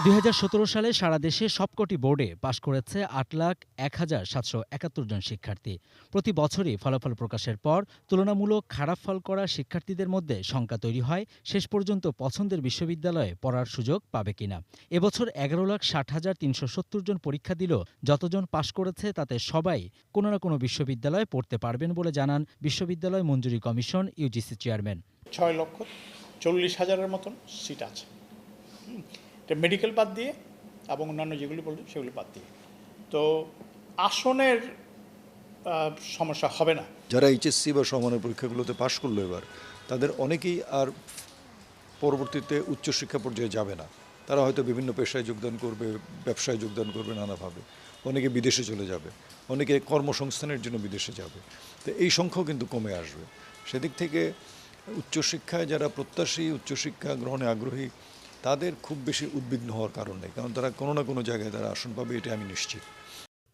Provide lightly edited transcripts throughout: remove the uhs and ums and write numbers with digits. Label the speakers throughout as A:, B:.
A: ২০১৭ সালে সারা দেশে সবকটি বোর্ডে পাশ করেছে ৮,০০১,৭৭১ জন শিক্ষার্থী। প্রতি বছরই ফলাফল প্রকাশের পর তুলনামূলক খারাপ ফল করা শিক্ষার্থীদের মধ্যে শঙ্কা তৈরি হয় শেষ পর্যন্ত পছন্দের বিশ্ববিদ্যালয়ে পড়ার সুযোগ পাবে কিনা। এবছর ১১,৬০,৩৭০ জন পরীক্ষা দিলেও যতজন পাশ করেছে তাতে সবাই কোনো না কোনো বিশ্ববিদ্যালয়ে পড়তে পারবেন বলে জানান বিশ্ববিদ্যালয় মঞ্জুরি কমিশন ইউজিসি চেয়ারম্যান।
B: ৬,৪০,০০০-এর মতন সিট আছে, এটা মেডিকেল বাদ দিয়ে এবং অন্যান্য যেগুলি বলছেন সেগুলি বাদ দিয়ে। তো আসনের সমস্যা হবে না।
C: যারা এইচএসসি বা সমমানের পরীক্ষাগুলোতে পাশ করলো এবার, তাদের অনেকেই আর পরবর্তীতে উচ্চশিক্ষা পর্যায়ে যাবে না। তারা হয়তো বিভিন্ন পেশায় যোগদান করবে, ব্যবসায় যোগদান করবে নানাভাবে। অনেকে বিদেশে চলে যাবে, অনেকে কর্মসংস্থানের জন্য বিদেশে যাবে। তো এই সংখ্যাও কিন্তু কমে আসবে। সেদিক থেকে উচ্চশিক্ষায় যারা প্রত্যাশী, উচ্চশিক্ষা গ্রহণে আগ্রহী, তাদের খুব বেশি উদ্বিগ্ন হওয়ার কারণ নেই, কারণ তারা কোনো না কোনো জায়গায় তারা আসন পাবে, এটা আমি নিশ্চিত।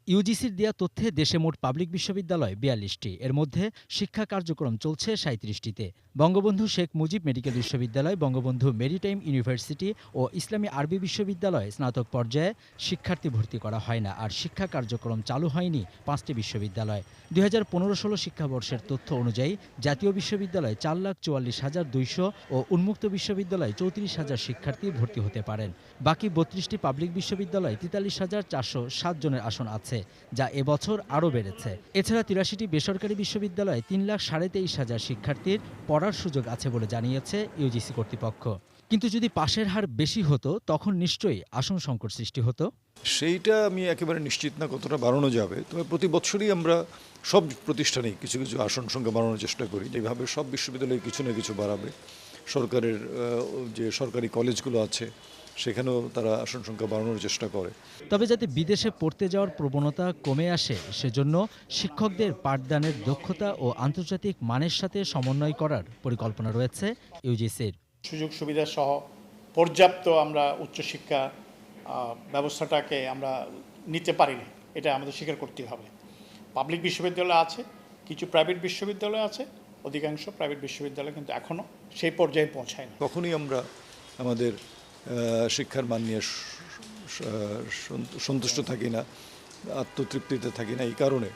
A: ইউজিসির দেয়া তথ্যে দেশে মোট পাবলিক বিশ্ববিদ্যালয় ৪২টি, এর মধ্যে শিক্ষা কার্যক্রম চলছে ৩৭টিতে। বঙ্গবন্ধু শেখ মুজিব মেডিকেল বিশ্ববিদ্যালয়, বঙ্গবন্ধু মেরিটাইম ইউনিভার্সিটি ও ইসলামী আরবি বিশ্ববিদ্যালয়ে স্নাতক পর্যায়ে শিক্ষার্থী ভর্তি করা হয় না, আর শিক্ষা কার্যক্রম চালু হয়নি ৫টি বিশ্ববিদ্যালয়। ২০১৫-১৬ শিক্ষাবর্ষের তথ্য অনুযায়ী জাতীয় বিশ্ববিদ্যালয়ে ৪,৪৪,২০০ ও উন্মুক্ত বিশ্ববিদ্যালয়ে ৩৪,০০০ শিক্ষার্থী ভর্তি হতে পারেন। বাকি ৩২টি পাবলিক বিশ্ববিদ্যালয়ে ৪৩,৪০৭ জনের আসন আছে, যা এবছর আরও বেড়েছে। এছাড়া ৮৩টি বেসরকারি বিশ্ববিদ্যালয়ে ৩,২৩,৫০০ শিক্ষার্থীর পড়ার সুযোগ আছে বলে জানিয়েছে ইউজিসি কর্তৃপক্ষ। কিন্তু যদি পাশের হার বেশি হতো তখন নিশ্চয়ই আসন সংকট সৃষ্টি হতো।
C: সেইটা আমি একেবারে নিশ্চিত না কতটা বাড়ানো যাবে, তবে প্রতি বছরই আমরা সব প্রতিষ্ঠানেই কিছু কিছু আসন সংখ্যা বাড়ানোর চেষ্টা করি। যেভাবে সব বিশ্ববিদ্যালয়ে কিছু না কিছু বাড়াবে, সরকারের যে সরকারি কলেজগুলো আছে সেখানেও তারা আসন সংখ্যা বাড়ানোর চেষ্টা করে।
A: তবে যাতে বিদেশে পড়তে যাওয়ার প্রবণতা কমে আসে সেজন্য শিক্ষকদের পাঠদানের দক্ষতা ও আন্তর্জাতিক মানের সাথে সমন্বয় করার পরিকল্পনা রয়েছে ইউজিসির।
B: সুযোগ সুবিধা সহ পর্যাপ্ত আমরা উচ্চশিক্ষা ব্যবস্থাটাকে আমরা নিতে পারি না, এটা আমাদের স্বীকার করতেই হবে। পাবলিক বিশ্ববিদ্যালয় আছে, কিছু প্রাইভেট বিশ্ববিদ্যালয় আছে, অধিকাংশ প্রাইভেট বিশ্ববিদ্যালয় কিন্তু এখনও সেই পর্যায়ে পৌঁছায় না।
C: কখনই আমরা আমাদের শিক্ষার মান নিয়ে সন্তুষ্ট থাকি না, আত্মতৃপ্তিতে থাকি না, এই কারণে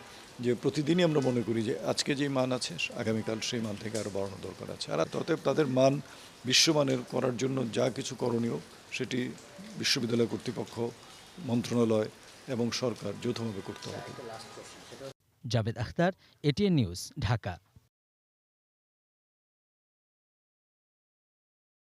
C: যে প্রতিদিনই আমরা মনে করি যে আজকে যেই মান আছে আগামীকাল সেই মান থেকে আরও বাড়ানো দরকার আছে। আর অতএব তাদের মান বিশ্বমানের করার জন্য যা কিছু করণীয় সেটি বিশ্ববিদ্যালয় কর্তৃপক্ষ, মন্ত্রণালয় এবং সরকার যৌথভাবে করতে হবে।
A: Javed Akhtar, ATN news, Dhaka.